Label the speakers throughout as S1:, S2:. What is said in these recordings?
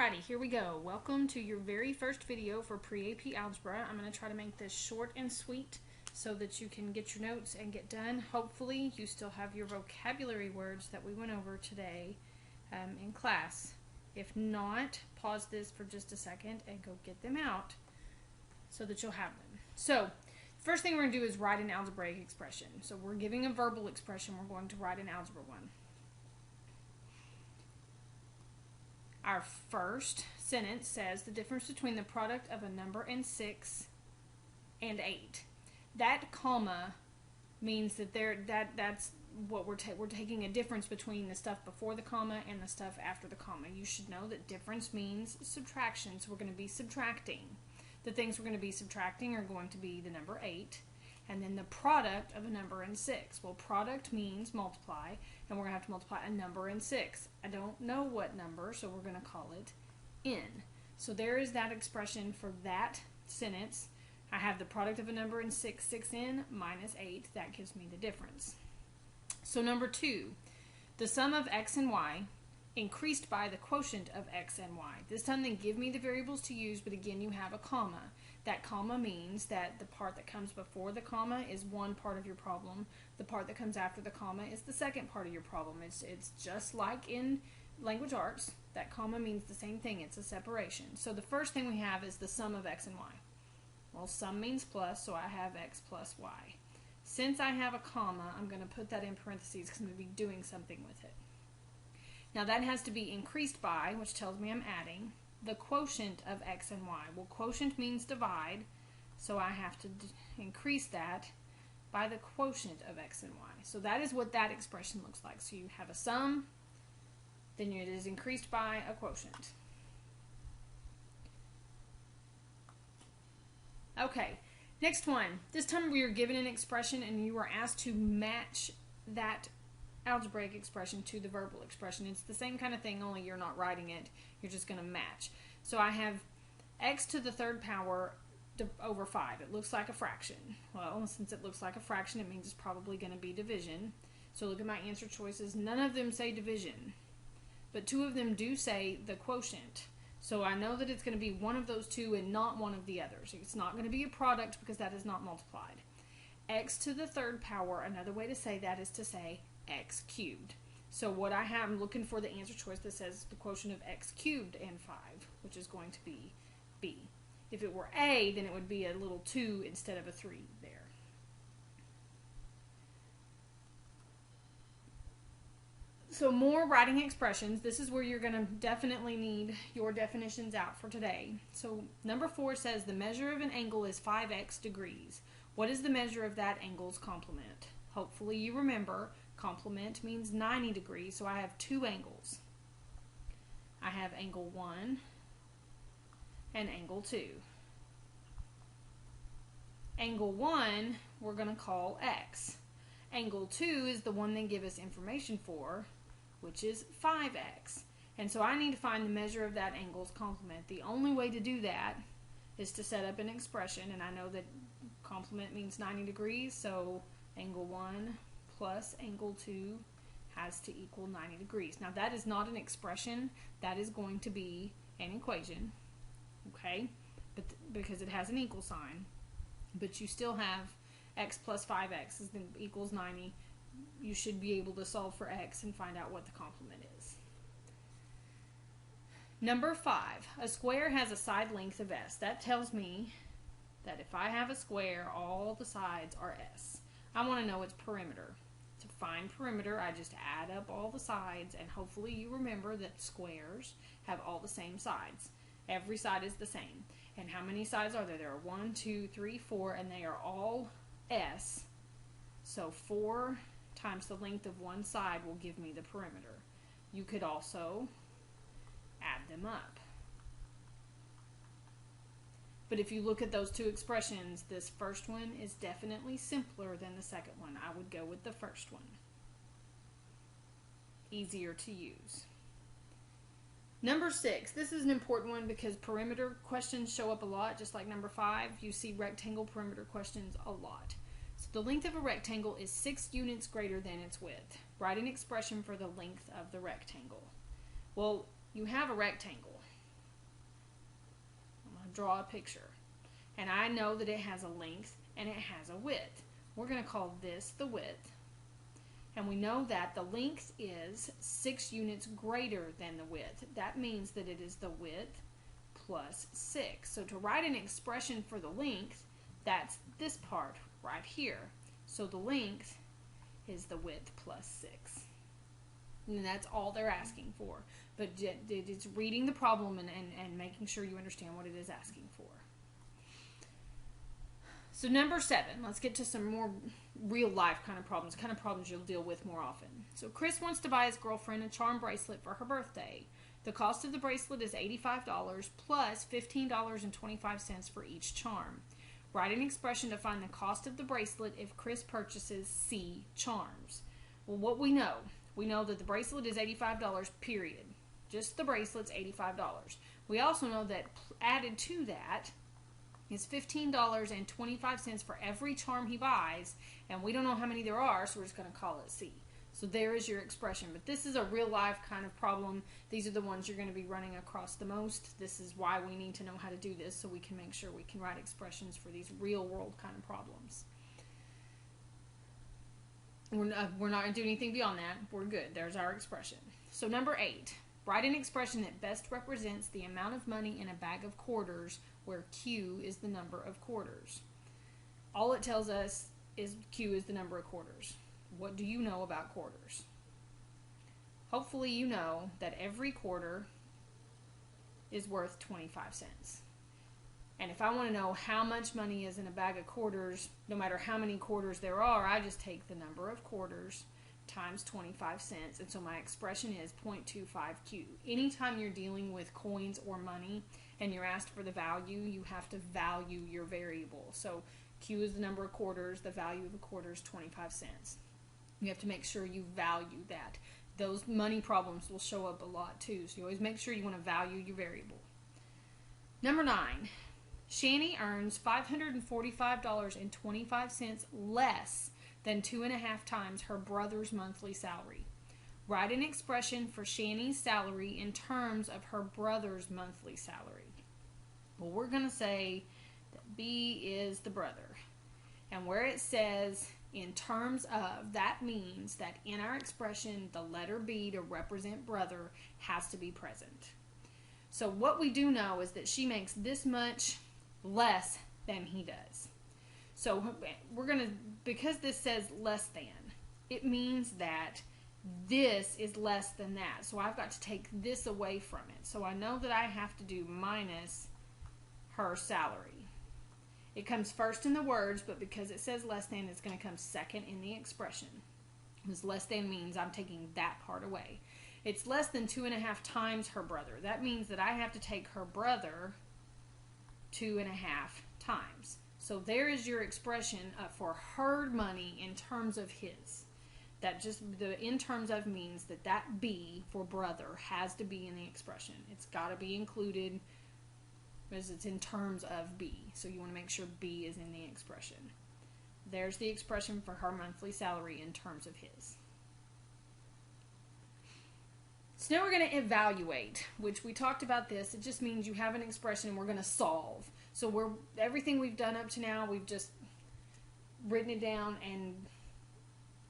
S1: Alrighty, here we go. Welcome to your very first video for Pre-AP Algebra. I'm going to try to make this short and sweet so that you can get your notes and get done. Hopefully you still have your vocabulary words that we went over today in class. If not, pause this for just a second and go get them out so that you'll have them. So, first thing we're going to do is write an algebraic expression. So we're giving a verbal expression. We're going to write an algebra one. Our first sentence says the difference between the product of a number and 6 and 8. That comma means that that's what we're taking a difference between the stuff before the comma and the stuff after the comma. You should know that difference means subtraction, so we're going to be subtracting. The things we're going to be subtracting are going to be the number 8 and then the product of a number and 6. Well, product means multiply, and we're going to have to multiply a number and 6. I don't know what number, so we're going to call it n. So there is that expression for that sentence. I have the product of a number and 6, 6n minus 8. That gives me the difference. So number 2, the sum of x and y increased by the quotient of x and y. This time they give me the variables to use, but again you have a comma. That comma means that the part that comes before the comma is one part of your problem. The part that comes after the comma is the second part of your problem. It's just like in language arts. That comma means the same thing. It's a separation. So the first thing we have is the sum of x and y. Well, sum means plus, so I have x plus y. Since I have a comma, I'm going to put that in parentheses because I'm going to be doing something with it. Now that has to be increased by, which tells me I'm adding, the quotient of x and y. Well, quotient means divide, so I have to increase that by the quotient of x and y. So that is what that expression looks like. So you have a sum, then it is increased by a quotient. Okay, next one. This time we are given an expression and you are asked to match that algebraic expression to the verbal expression. It's the same kind of thing, only you're not writing it. You're just going to match. So I have x to the third power over 5. It looks like a fraction. Well, since it looks like a fraction, it means it's probably going to be division. So look at my answer choices. None of them say division, but 2 of them do say the quotient. So I know that it's going to be one of those 2 and not one of the others. It's not going to be a product because that is not multiplied. X to the third power, another way to say that is to say x cubed. So what I have, I'm looking for the answer choice that says the quotient of x cubed and 5, which is going to be B. If it were A, then it would be a little 2 instead of a 3 there. So more writing expressions. This is where you're going to definitely need your definitions out for today. So number 4 says the measure of an angle is 5x degrees. What is the measure of that angle's complement? Hopefully you remember complement means 90 degrees, so I have 2 angles. I have angle 1 and angle 2. Angle 1 we're going to call x. Angle 2 is the one they give us information for, which is 5x. And so I need to find the measure of that angle's complement. The only way to do that is to set up an expression, and I know that complement means 90 degrees, so angle 1 plus angle 2 has to equal 90 degrees. Now that is not an expression, that is going to be an equation, okay, but because it has an equal sign, but you still have x plus 5x equals 90. You should be able to solve for x and find out what the complement is. Number 5, a square has a side length of s. That tells me that if I have a square, all the sides are s. I want to know its perimeter. To find perimeter, I just add up all the sides, and hopefully you remember that squares have all the same sides. Every side is the same. And how many sides are there? There are 1, 2, 3, 4, and they are all s. So 4 times the length of one side will give me the perimeter. You could also add them up. But if you look at those 2 expressions, this first one is definitely simpler than the second one. I would go with the first one. Easier to use. Number 6, this is an important one because perimeter questions show up a lot, just like number 5. You see rectangle perimeter questions a lot. So the length of a rectangle is 6 units greater than its width. Write an expression for the length of the rectangle. Well, you have a rectangle. draw a picture. And I know that it has a length and it has a width. We're going to call this the width. And we know that the length is 6 units greater than the width. That means that it is the width plus 6. So to write an expression for the length, that's this part right here. So the length is the width plus 6. And that's all they're asking for. But it's reading the problem and making sure you understand what it is asking for. So number 7, let's get to some more real life kind of problems you'll deal with more often. So Chris wants to buy his girlfriend a charm bracelet for her birthday. The cost of the bracelet is $85 plus $15.25 for each charm. Write an expression to find the cost of the bracelet if Chris purchases C charms. Well, what we know that the bracelet is $85, period. Just the bracelet's $85. We also know that added to that is $15.25 for every charm he buys, and we don't know how many there are, so we're just going to call it C. So there is your expression. But this is a real life kind of problem. These are the ones you're going to be running across the most. This is why we need to know how to do this, so we can make sure we can write expressions for these real world kind of problems. We're not going to do anything beyond that. We're good. There's our expression. So number 8, write an expression that best represents the amount of money in a bag of quarters, where Q is the number of quarters. All it tells us is Q is the number of quarters. What do you know about quarters? Hopefully you know that every quarter is worth 25 cents. And if I want to know how much money is in a bag of quarters, no matter how many quarters there are, I just take the number of quarters times 25 cents. And so my expression is 0.25Q. Anytime you're dealing with coins or money and you're asked for the value, you have to value your variable. So Q is the number of quarters. The value of a quarter is 25 cents. You have to make sure you value that. Those money problems will show up a lot too. So you always make sure you want to value your variable. Number 9. Shani earns $545.25 less than 2.5 times her brother's monthly salary. Write an expression for Shani's salary in terms of her brother's monthly salary. Well, we're going to say that B is the brother. And where it says in terms of, that means that in our expression, the letter B to represent brother has to be present. So what we do know is that she makes this much less than he does. So we're going to, because this says less than, it means that this is less than that. So I've got to take this away from it. So I know that I have to do minus her salary. It comes first in the words, but because it says less than, it's going to come second in the expression. Because less than means I'm taking that part away. It's less than 2.5 times her brother. That means that I have to take her brother 2.5 times. So there is your expression for her money in terms of his. That just, the in terms of means that that B for brother has to be in the expression. It's got to be included because it's in terms of B. So you want to make sure B is in the expression. There's the expression for her monthly salary in terms of his. So now we're going to evaluate, which we talked about this. It just means you have an expression and we're going to solve. So everything we've done up to now, we've just written it down and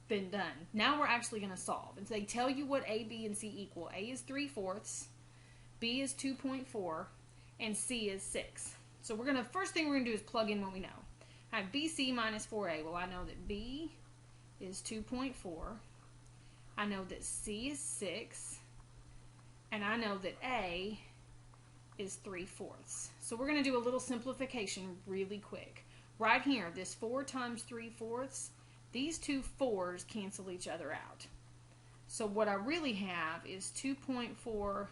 S1: been done. Now we're actually going to solve. And so they tell you what A, B, and C equal. A is 3/4, B is 2.4, and C is 6. So first thing we're going to do is plug in what we know. I have BC minus 4A. Well, I know that B is 2.4. I know that C is 6. And I know that A is 3/4. So we're going to do a little simplification really quick. Right here, this 4 times 3/4, these two 4s cancel each other out. So what I really have is 2.4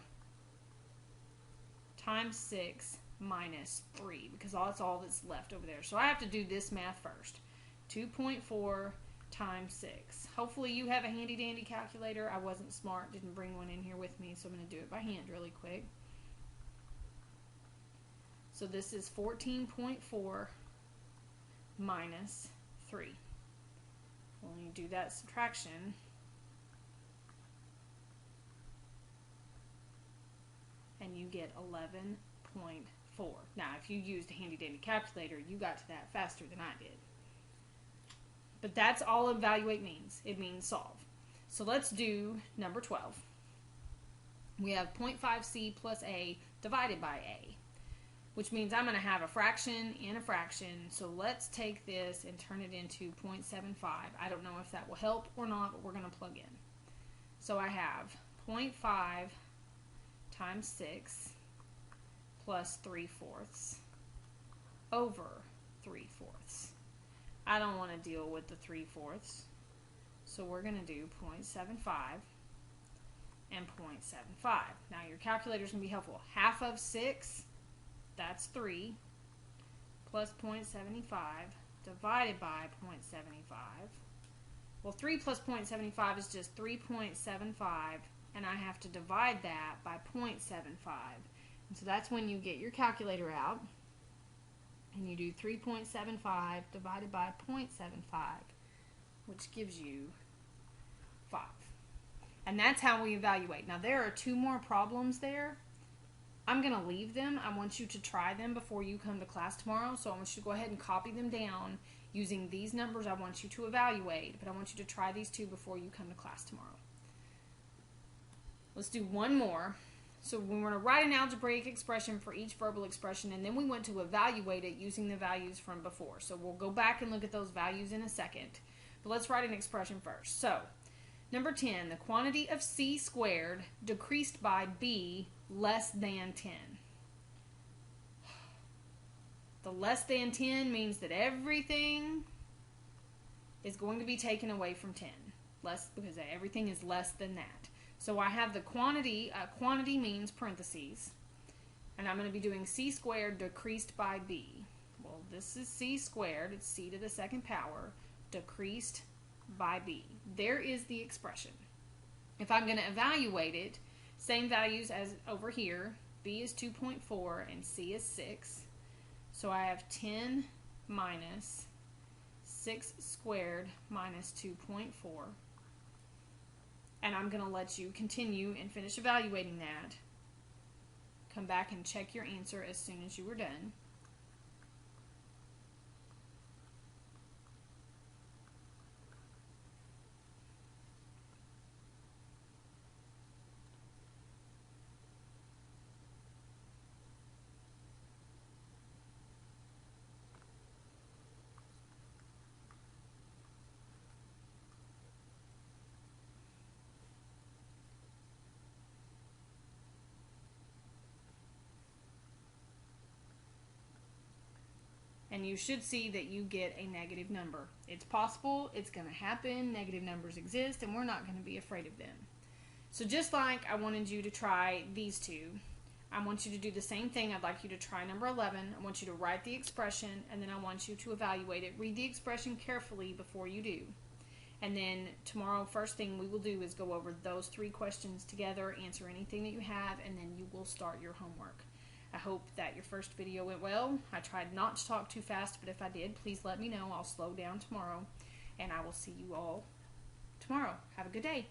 S1: times 6 minus 3, because that's all that's left over there. So I have to do this math first. 2.4 times 6. Hopefully you have a handy dandy calculator. I wasn't smart, didn't bring one in here with me, so I'm going to do it by hand really quick. So this is 14.4 minus 3. When you do that subtraction, and you get 11.5. Now, if you used a handy dandy calculator, you got to that faster than I did. But that's all evaluate means. It means solve. So let's do number 12. We have 0.5c plus a divided by a, which means I'm going to have a fraction and a fraction. So let's take this and turn it into 0.75. I don't know if that will help or not, but we're going to plug in. So I have 0.5 times 6 plus 3/4 over 3/4. I don't want to deal with the 3/4. So we're going to do 0.75 and 0.75. Now your calculator is going to be helpful. Half of 6, that's 3, plus 0.75 divided by 0.75. Well, 3 plus 0.75 is just 3.75, and I have to divide that by 0.75. And so that's when you get your calculator out, and you do 3.75 divided by 0.75, which gives you 5. And that's how we evaluate. Now, there are 2 more problems there. I'm going to leave them. I want you to try them before you come to class tomorrow. So I want you to go ahead and copy them down using these numbers I want you to evaluate. But I want you to try these 2 before you come to class tomorrow. Let's do one more. So we're going to write an algebraic expression for each verbal expression, and then we want to evaluate it using the values from before. So we'll go back and look at those values in a second. But let's write an expression first. So, number 10, the quantity of c squared decreased by b less than 10. The less than 10 means that everything is going to be taken away from 10. Less, because everything is less than that. So I have the quantity. Quantity means parentheses. And I'm going to be doing c squared decreased by b. Well, this is c squared. It's c to the second power. Decreased by b. There is the expression. If I'm going to evaluate it, same values as over here. B is 2.4 and c is 6. So I have 10 minus 6 squared minus 2.4. And I'm going to let you continue and finish evaluating that. Come back and check your answer as soon as you are done. And you should see that you get a negative number. It's possible, it's going to happen, negative numbers exist, and we're not going to be afraid of them. So just like I wanted you to try these 2, I want you to do the same thing. I'd like you to try number 11. I want you to write the expression, and then I want you to evaluate it. Read the expression carefully before you do. And then tomorrow, first thing we will do is go over those 3 questions together, answer anything that you have, and then you will start your homework. I hope that your first video went well. I tried not to talk too fast, but if I did, please let me know. I'll slow down tomorrow, and I will see you all tomorrow. Have a good day.